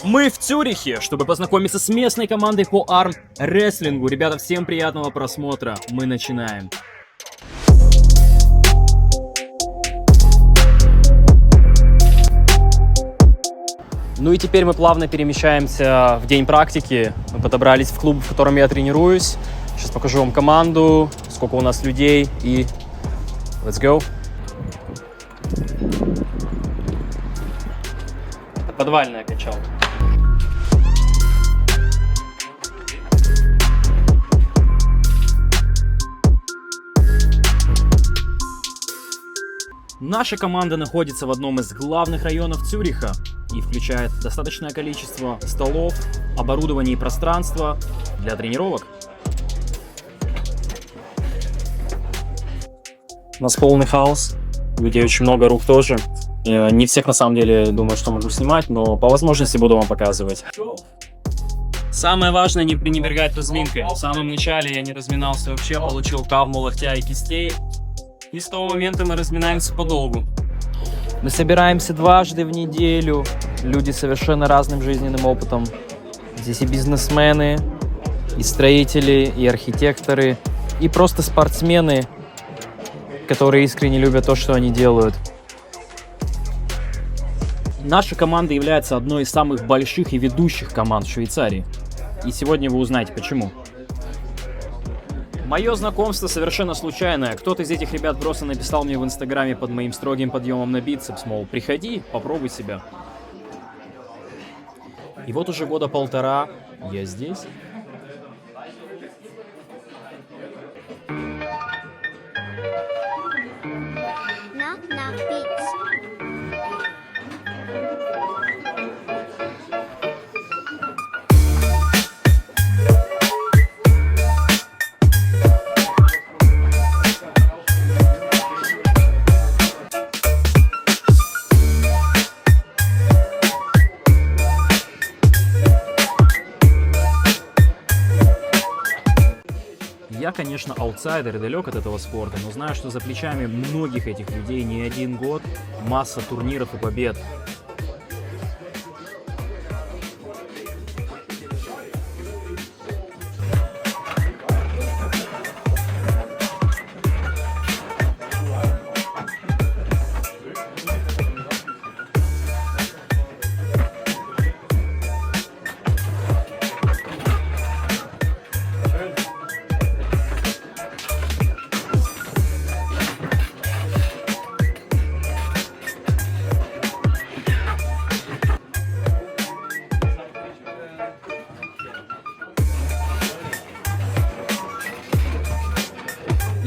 Мы в Цюрихе, чтобы познакомиться с местной командой по арм-рестлингу. Ребята, всем приятного просмотра. Мы начинаем. Ну и теперь мы плавно перемещаемся в день практики. Мы подобрались в клуб, в котором я тренируюсь. Сейчас покажу вам команду, сколько у нас людей и let's go. Это подвальная качалка. Наша команда находится в одном из главных районов Цюриха и включает достаточное количество столов, оборудования и пространства для тренировок. У нас полный хаос, людей очень много, рук тоже. Не всех на самом деле думаю, что могу снимать, но по возможности буду вам показывать. Самое важное — не пренебрегать разминкой. В самом начале я не разминался вообще, получил травму локтя и кистей. И с того момента мы разминаемся подолгу. Мы собираемся дважды в неделю. Люди с совершенно разным жизненным опытом. Здесь и бизнесмены, и строители, и архитекторы, и просто спортсмены, которые искренне любят то, что они делают. Наша команда является одной из самых больших и ведущих команд в Швейцарии. И сегодня вы узнаете, почему. Мое знакомство совершенно случайное. Кто-то из этих ребят просто написал мне в инстаграме под моим строгим подъемом на бицепс, мол, приходи, попробуй себя. И вот уже года полтора я здесь. Я, конечно, аутсайдер и далек от этого спорта, но знаю, что за плечами многих этих людей не один год, масса турниров и побед.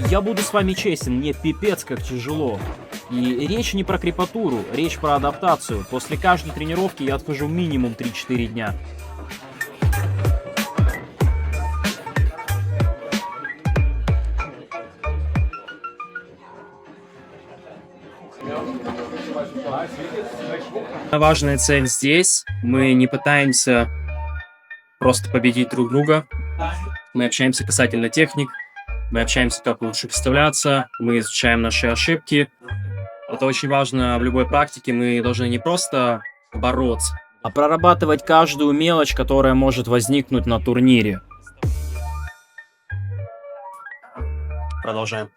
Я буду с вами честен, мне пипец как тяжело. И речь не про крепатуру, речь про адаптацию. После каждой тренировки я отхожу минимум 3-4 дня. Важная цель здесь. Мы не пытаемся просто победить друг друга. Мы общаемся касательно техник. Мы общаемся, как лучше представляться, мы изучаем наши ошибки. Это очень важно в любой практике. Мы должны не просто бороться, а прорабатывать каждую мелочь, которая может возникнуть на турнире. Продолжаем.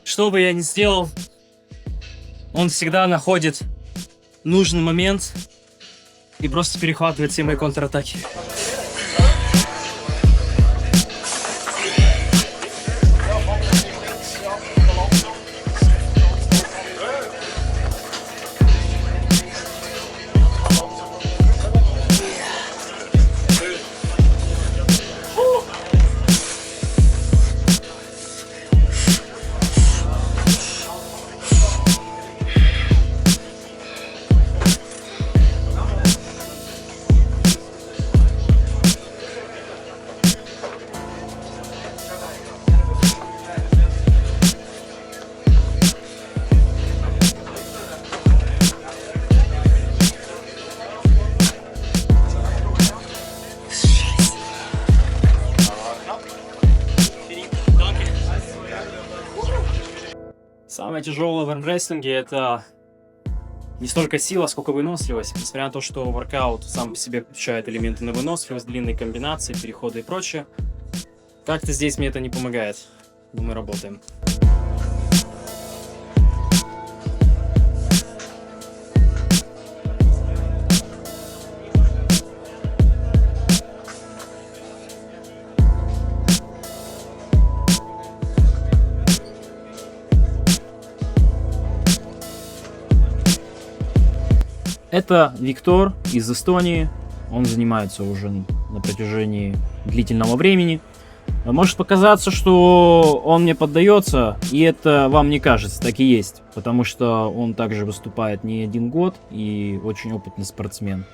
Что бы я ни сделал, он всегда находит нужный момент и просто перехватывает все мои контратаки. Самое тяжелое в армрестлинге — это не столько сила, сколько выносливость. Несмотря на то, что воркаут сам по себе включает элементы на выносливость, длинные комбинации, переходы и прочее, как-то здесь мне это не помогает. Но мы работаем. Это Виктор из Эстонии. Он занимается уже на протяжении длительного времени. Может показаться, что он мне поддается, и это вам не кажется, так и есть. Потому что он также выступает не один год и очень опытный спортсмен.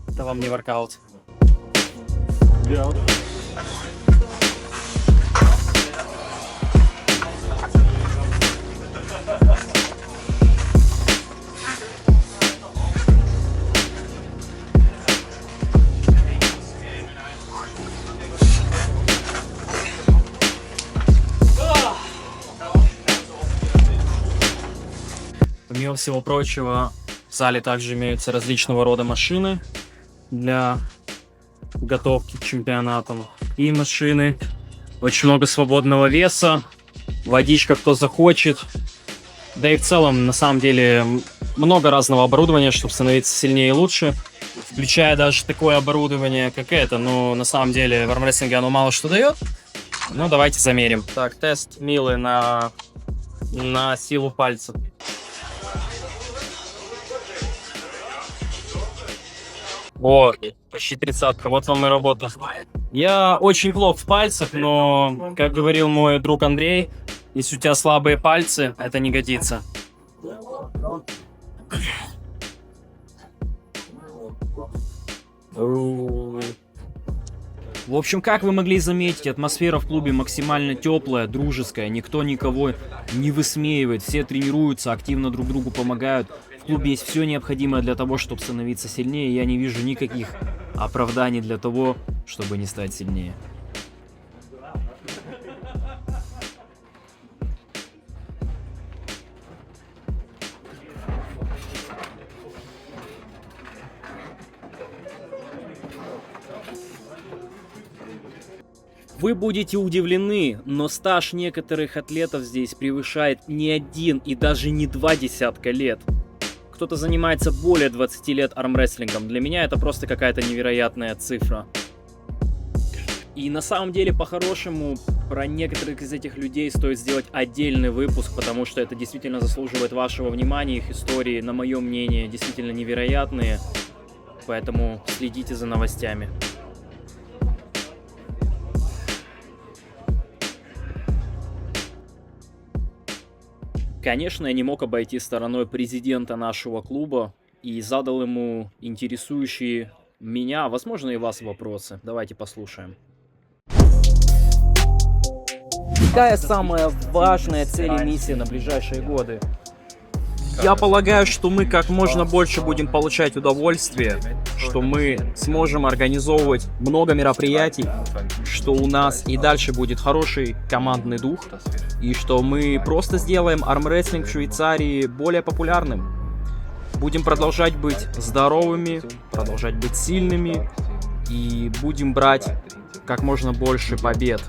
Это вам не воркаут. Помимо всего прочего, в зале также имеются различного рода машины для подготовки к чемпионатам. И машины, очень много свободного веса, водичка кто захочет. Да и в целом, на самом деле, много разного оборудования, чтобы становиться сильнее и лучше. Включая даже такое оборудование, как это. Но на самом деле в армрестлинге оно мало что дает. Ну, давайте замерим. Так, тест Милы на силу пальцев. О, почти 30-ка, вот вам и работа. Я очень плох в пальцах, но, как говорил мой друг Андрей, если у тебя слабые пальцы, это не годится. В общем, как вы могли заметить, атмосфера в клубе максимально теплая, дружеская, никто никого не высмеивает, все тренируются, активно друг другу помогают. В клубе есть все необходимое для того, чтобы становиться сильнее, я не вижу никаких оправданий для того, чтобы не стать сильнее. Вы будете удивлены, но стаж некоторых атлетов здесь превышает не 1 и даже не 2 десятка лет. Кто-то занимается более 20 лет армрестлингом. Для меня это просто какая-то невероятная цифра. И на самом деле, по-хорошему, про некоторых из этих людей стоит сделать отдельный выпуск, потому что это действительно заслуживает вашего внимания. Их истории, на мое мнение, действительно невероятные. Поэтому следите за новостями. Конечно, я не мог обойти стороной президента нашего клуба и задал ему интересующие меня, возможно, и вас вопросы. Давайте послушаем. Какая самая важная цель и миссия на ближайшие годы? Я полагаю, что мы как можно больше будем получать удовольствие, что мы сможем организовывать много мероприятий, что у нас и дальше будет хороший командный дух, и что мы просто сделаем армрестлинг в Швейцарии более популярным. Будем продолжать быть здоровыми, продолжать быть сильными и будем брать как можно больше побед.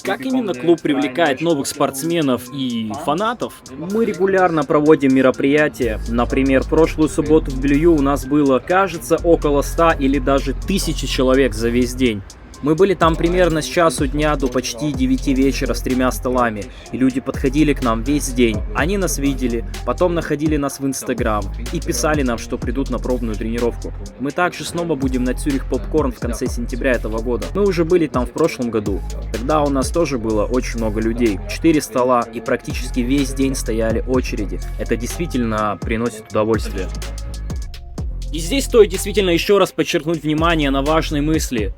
Как именно клуб привлекает новых спортсменов и фанатов? Мы регулярно проводим мероприятия. Например, в прошлую субботу в Белью у нас было, кажется, около 100 или даже 1000 человек за весь день. Мы были там примерно с часу дня до почти 9 вечера с 3 столами, и люди подходили к нам весь день. Они нас видели, потом находили нас в Инстаграм и писали нам, что придут на пробную тренировку. Мы также снова будем на Цюрих Попкорн в конце сентября этого года. Мы уже были там в прошлом году. Тогда у нас тоже было очень много людей. 4 стола, и практически весь день стояли очереди. Это действительно приносит удовольствие. И здесь стоит действительно еще раз подчеркнуть внимание на важные мысли.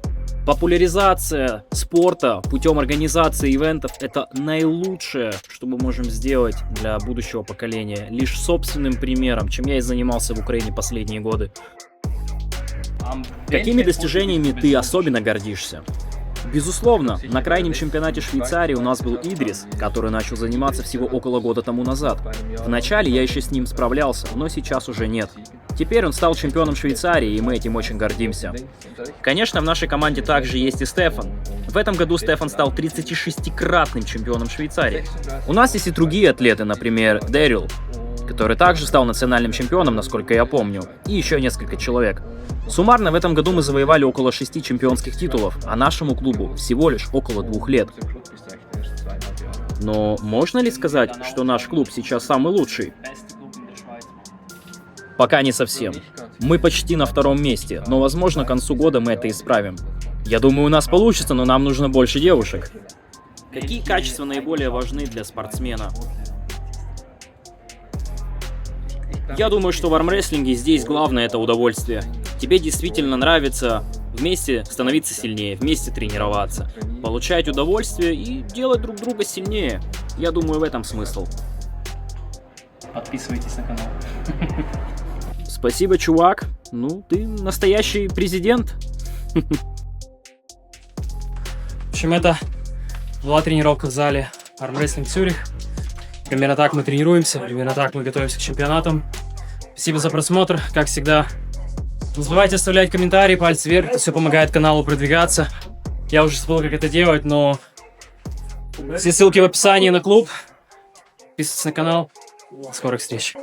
Популяризация спорта путем организации ивентов – это наилучшее, что мы можем сделать для будущего поколения. Лишь собственным примером, чем я и занимался в Украине последние годы. Какими достижениями ты особенно гордишься? Безусловно, на крайнем чемпионате Швейцарии у нас был Идрис, который начал заниматься всего около года тому назад. Вначале я еще с ним справлялся, но сейчас уже нет. Теперь он стал чемпионом Швейцарии, и мы этим очень гордимся. Конечно, в нашей команде также есть и Стефан. В этом году Стефан стал 36-кратным чемпионом Швейцарии. У нас есть и другие атлеты, например, Дэрил, который также стал национальным чемпионом, насколько я помню, и еще несколько человек. Суммарно в этом году мы завоевали около 6 чемпионских титулов, а нашему клубу всего лишь около 2 лет. Но можно ли сказать, что наш клуб сейчас самый лучший? Пока не совсем. Мы почти на 2-м месте, но возможно к концу года мы это исправим. Я думаю, у нас получится, но нам нужно больше девушек. Какие качества наиболее важны для спортсмена? Я думаю, что в армрестлинге здесь главное это удовольствие. Тебе действительно нравится вместе становиться сильнее, вместе тренироваться, получать удовольствие и делать друг друга сильнее. Я думаю, в этом смысл. Подписывайтесь на канал. Спасибо, чувак. Ну, ты настоящий президент. В общем, это была тренировка в зале Armwrestling Цюрих. Примерно так мы тренируемся, примерно так мы готовимся к чемпионатам. Спасибо за просмотр, как всегда. Не забывайте оставлять комментарии, пальцы вверх, это все помогает каналу продвигаться. Я уже забыл, как это делать, но все ссылки в описании на клуб. Подписывайтесь на канал. До скорых встреч.